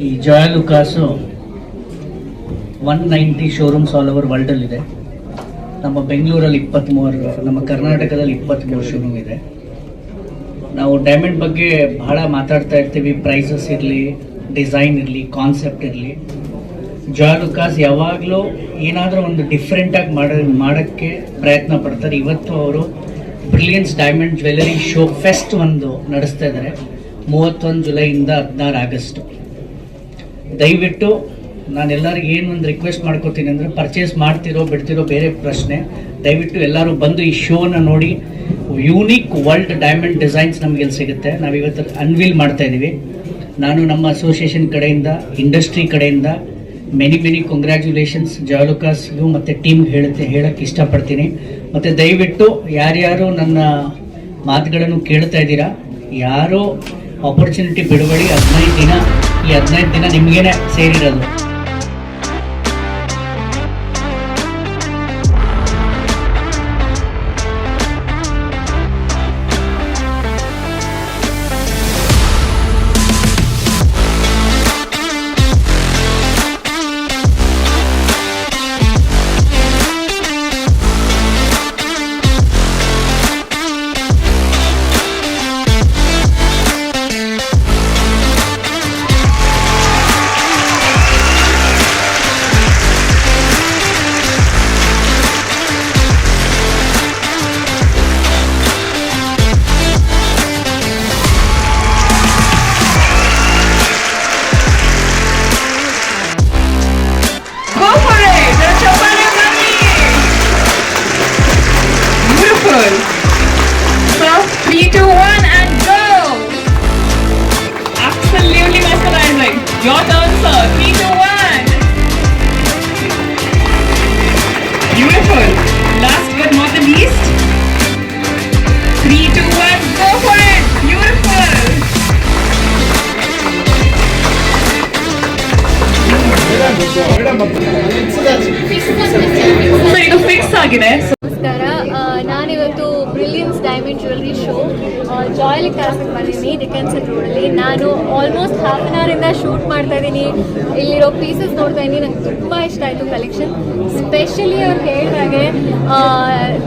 ಈ Joy ಲುಕಾಸು 190 showrooms all over ವರ್ಲ್ಡಲ್ಲಿದೆ. ನಮ್ಮ ಬೆಂಗಳೂರಲ್ಲಿ 23, ನಮ್ಮ ಕರ್ನಾಟಕದಲ್ಲಿ 23 ಶೋರೂಮ್ ಇದೆ. ನಾವು ಡೈಮಂಡ್ ಬಗ್ಗೆ ಬಹಳ ಮಾತಾಡ್ತಾ ಇರ್ತೀವಿ. ಪ್ರೈಸಸ್ ಇರಲಿ, ಡಿಸೈನ್ ಇರಲಿ, ಕಾನ್ಸೆಪ್ಟ್ ಇರಲಿ. ಜಾಯ್ ಲುಕಾಸ್ ಯಾವಾಗಲೂ ಏನಾದರೂ ಒಂದು ಡಿಫ್ರೆಂಟಾಗಿ ಮಾಡೋಕ್ಕೆ ಪ್ರಯತ್ನ ಪಡ್ತಾರೆ. ಇವತ್ತು ಅವರು brilliance diamond jewellery show fest ಒಂದು ನಡೆಸ್ತಾ ಇದ್ದಾರೆ 31 ಜುಲೈಯಿಂದ 16 ಆಗಸ್ಟು. ದಯವಿಟ್ಟು ನಾನೆಲ್ಲರಿಗೂ ಏನು ಒಂದು ರಿಕ್ವೆಸ್ಟ್ ಮಾಡ್ಕೋತೀನಿ ಅಂದರೆ, ಪರ್ಚೇಸ್ ಮಾಡ್ತಿರೋ ಬಿಡ್ತಿರೋ ಬೇರೆ ಪ್ರಶ್ನೆ, ದಯವಿಟ್ಟು ಎಲ್ಲರೂ ಬಂದು ಈ ಶೋನ ನೋಡಿ. ಯೂನಿಕ್ ವರ್ಲ್ಡ್ ಡೈಮಂಡ್ ಡಿಸೈನ್ಸ್ ನಮಗೆ ಸಿಗುತ್ತೆ. ನಾವಿವತ್ತು ಅನ್ವೀಲ್ ಮಾಡ್ತಾ ಇದ್ದೀವಿ. ನಾನು ನಮ್ಮ ಅಸೋಸಿಯೇಷನ್ ಕಡೆಯಿಂದ, ಇಂಡಸ್ಟ್ರಿ ಕಡೆಯಿಂದ ಮೆನಿ ಕಂಗ್ರ್ಯಾಚುಲೇಷನ್ಸ್ ಜಾಯ್ ಲುಕಾಸ್ಗೂ ಮತ್ತು ಟೀಮ್ಗೆ ಹೇಳಕ್ಕೆ ಇಷ್ಟಪಡ್ತೀನಿ. ಮತ್ತು ದಯವಿಟ್ಟು ಯಾರ್ಯಾರು ನನ್ನ ಮಾತುಗಳನ್ನು ಕೇಳ್ತಾ ಇದ್ದೀರಾ, ಯಾರೋ ಆಪರ್ಚುನಿಟಿ ಬಿಡಬೇಡಿ. 15 ದಿನ, ಈ 15 ದಿನ ನಿಮಗೇನೆ ಸೇರಿರೋದು. So 3, 2, 1 and go! Absolutely mesmerizing. Your turn, sir. 3, 2, 1. Beautiful. Last but not the least. 3, 2, 1. Go for it. Beautiful. So ಇದು ಫಿಕ್ಸ್ ಆಗಿದೆ. ನಮಸ್ಕಾರ, ನಾನಿವತ್ತು brilliance diamond jewellery show Joy ಲುಕಾಸ್ಗೆ ಬಂದಿದ್ದೀನಿ, ಡಿಕೆನ್ಸನ್ ರೋಡಲ್ಲಿ. ನಾನು ಆಲ್ಮೋಸ್ಟ್ ಹಾಫ್ ಆನ್ ಅವರಿಂದ ಶೂಟ್ ಮಾಡ್ತಾ ಇದ್ದೀನಿ. ಇಲ್ಲಿರೋ ಪೀಸಸ್ ನೋಡ್ತಾ ಇದ್ದೀನಿ, ನಂಗೆ ತುಂಬ ಇಷ್ಟ ಆಯಿತು ಕಲೆಕ್ಷನ್. ಸ್ಪೆಷಲಿ ಅವ್ರು ಹೇಳಿದಾಗೆ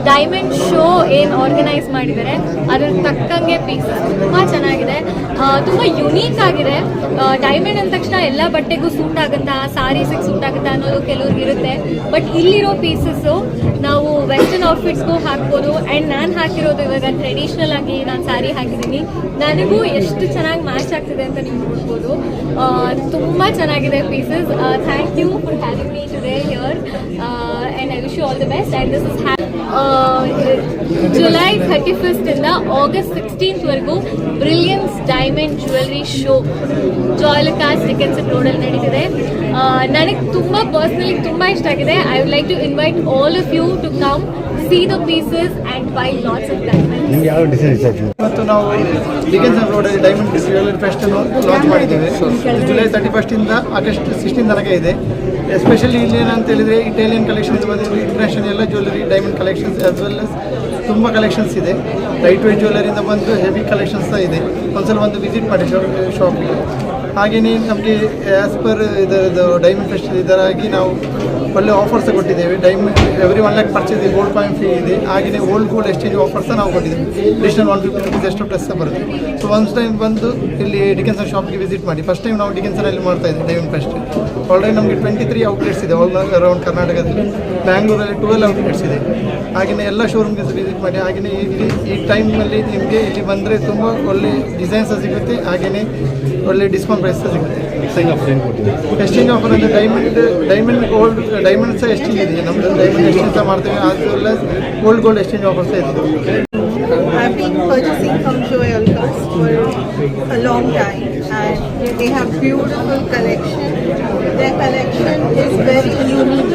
ಡೈಮಂಡ್ ಶೋ ಏನು ಆರ್ಗನೈಸ್ ಮಾಡಿದ್ದಾರೆ ಅದ್ರ ತಕ್ಕಂಗೆ ಪೀಸಸ್ ತುಂಬ ಚೆನ್ನಾಗಿದೆ, ತುಂಬ ಯುನೀಕ್ ಆಗಿದೆ. ಡೈಮಂಡ್ ಅಂದ ತಕ್ಷಣ ಎಲ್ಲ ಬಟ್ಟೆಗೂ ಸೂಟ್ ಆಗುತ್ತಾ, ಸಾರೀಸಿಗೆ ಸೂಟ್ ಆಗುತ್ತಾ ಅನ್ನೋದು ಕೆಲವ್ರಿಗೆ ಇರುತ್ತೆ. ಬಟ್ ಇಲ್ಲಿರೋ ಪೀಸಸ್ಸು ನಾವು ವೆಸ್ಟರ್ನ್ ಔಟ್ಫಿಟ್ಸ್ಗೂ ಹಾಕ್ಬೋದು. ಆ್ಯಂಡ್ ನಾನು ಹಾಕಿರೋದು ಇವಾಗ ಟ್ರೆಡಿಷ್ನಲ್ ಆಗಿ ನಾನು ಸ್ಯಾರಿ ಹಾಕಿದ್ದೀನಿ. ನನಗೂ ಎಷ್ಟು ಚೆನ್ನಾಗಿ ಮ್ಯಾಚ್ ಆಗ್ತಿದೆ ಅಂತ ನೀವು ನೋಡ್ಬೋದು. ತುಂಬ ಚೆನ್ನಾಗಿದೆ pieces. Thank you for having me today here and I wish you all the best. And this is July 31st ಇಂದ ಆಗಸ್ಟ್ 16th ವರೆಗೂ brilliance diamond jewellery show Joy Lukas Dickenson ರೋಡಲ್ಲಿ ನಡೀತಿದೆ. ನನಗೆ ತುಂಬ ಪರ್ಸ್ನಲಿ ತುಂಬ ಇಷ್ಟ ಆಗಿದೆ. I would like to invite all of you to come see the pieces and buy lots of diamonds. ನಿಮಗೆ ಯಾವ ಡಿಸೈನ್ ಇಷ್ಟ ಆಯ್ತು? ಮತ್ತು ನಾವು ಡಿಕೆನ್ಸನ್ ರೋಡಲ್ಲಿ ಡೈಮಂಡ್ ಜ್ಯುವೆಲರಿ ಫೆಸ್ಟ್ ಲಾಂಚ್ ಮಾಡಿದ್ದೇವೆ. ಜುಲೈ 31st ಇಂದ ಆಗಸ್ಟ್ 16 ತನಕ ಇದೆ. ಎಸ್ಪೆಷಲಿ ಇಲ್ಲಿ ಏನಂತ ಹೇಳಿದರೆ ಇಟಾಲಿಯನ್ ಕಲೆಕ್ಷನ್ಸ್ ಬಂದಿದೆ, ಇಂಟರ್ನ್ಯಾಷನಲ್ ಎಲ್ಲ jewellery diamond collections as well as ತುಂಬ ಕಲೆಕ್ಷನ್ಸ್ ಇದೆ. ಲೈಟ್ ವೇಟ್ ಜ್ಯುವೆಲರಿಯಿಂದ ಬಂದು ಹೆವಿ ಕಲೆಕ್ಷನ್ಸ್ ಸಹ ಇದೆ. ಒಂದ್ಸಲ ಒಂದು ವಿಸಿಟ್ ಮಾಡಿ ಶಾಪಿಗೆ. ಹಾಗೆಯೇ ನಮಗೆ ಆ್ಯಸ್ ಪರ್ ಇದರದ್ದು ಡೈಮಂಡ್ ಫೆಸ್ಟ್ ಇದರಾಗಿ ನಾವು ಒಳ್ಳೆ ಆಫರ್ಸ್ ಕೊಟ್ಟಿದ್ದೇವೆ. Diamond every 1 lakh purchase gold coin free ಇದೆ. ಹಾಗೆಯೇ ಓಲ್ಡ್ ಗೋಲ್ಡ್ ಎಕ್ಸ್ಚೇಂಜ್ ಆಫರ್ಸ್ ನಾವು ಕೊಟ್ಟಿದ್ದೇವೆ. ಅಡಿಷನಲ್ 150 rupees ಎಷ್ಟು ಡ್ರೆಸ್ ಬರುತ್ತೆ. ಸೊ ಒನ್ಸ್ ಟೈಮ್ ಬಂದು ಇಲ್ಲಿ ಡಿಕೆನ್ಸನ್ ಶಾಪ್ಗೆ ವಿಸಿಟ್ ಮಾಡಿ. ಫಸ್ಟ್ ಟೈಮ್ ನಾವು ಡಿಕೆನ್ಸನಲ್ಲಿ ಮಾಡ್ತಾ ಇದ್ದೀವಿ ಡೈಮಂಡ್ ಫೆಸ್ಟ್. ಆಲ್ರೆಡಿ ನಮಗೆ 23 ಔಟ್ಲೆಟ್ಸ್ ಇದೆ ಆಲ್ ಅರೌಂಡ್ ಕರ್ನಾಟಕದಲ್ಲಿ. ಬ್ಯಾಂಗ್ಳೂರಲ್ಲಿ 12 ಔಟ್ಲೆಟ್ಸ್ ಇದೆ. ಹಾಗೆಯೇ ಎಲ್ಲ ಶೋರೂಮ್ಗೆ ವಿಸಿಟ್ ಮಾಡಿ. ಹಾಗೆಯೇ ಇಲ್ಲಿ ಈ ಟೈಮ್ನಲ್ಲಿ ನಿಮಗೆ ಇಲ್ಲಿ ಬಂದರೆ ತುಂಬ ಒಳ್ಳೆ ಡಿಸೈನ್ಸ್ ಸಿಗುತ್ತೆ. ಹಾಗೆಯೇ ಒಳ್ಳೆ ಡಿಸ್ಕೌಂಟ್ ಪ್ರೈಸ್ ಸಿಗುತ್ತೆ. ಎಕ್ಸ್ಚೇಂಜ್ ಆಫರ್ ಅಂದರೆ ಡೈಮಂಡ್ ಡೈಮಂಡ್ ಸಹ ಎಕ್ಸ್ಚೇಂಜ್ ಇದೆ. ನಮ್ಮದು ಡೈಮಂಡ್ ಎಕ್ಸ್ಚೇಂಜ್ ಸಹ ಮಾಡ್ತೇವೆ. As well as gold exchange offer ಸಹ ಇದೆ. I've been purchasing from Joy Lucas for a long time, and they have beautiful collection. Their collection is very unique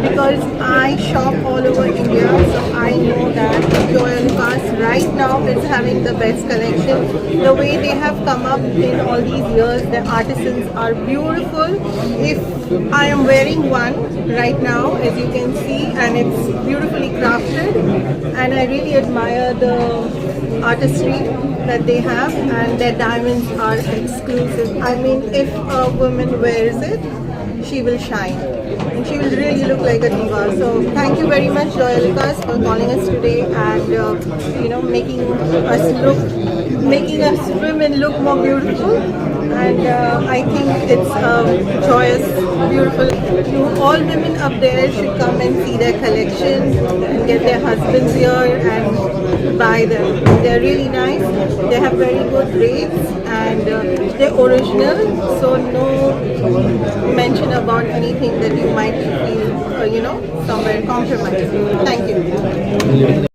because I shop all over India, so I know that Joy Lucas right right now is having the best collection. The way they have come up in all these years, the artisans are beautiful. If I am wearing one right now, as you can see, and it's beautifully crafted, and I really admire the artistry that they have, and their diamonds are exclusive. I mean, if a woman wears it, she will shine and she will really look like a diva. So thank you very much, Joyalikas, for calling us today and making us women look more beautiful. And I think it's joyous, beautiful. All women up there should come and see their collection and get their husbands here and buy them. They're really nice. They have very good rates and they're original. So no mention about anything that you might feel, somewhere compromised. Thank you.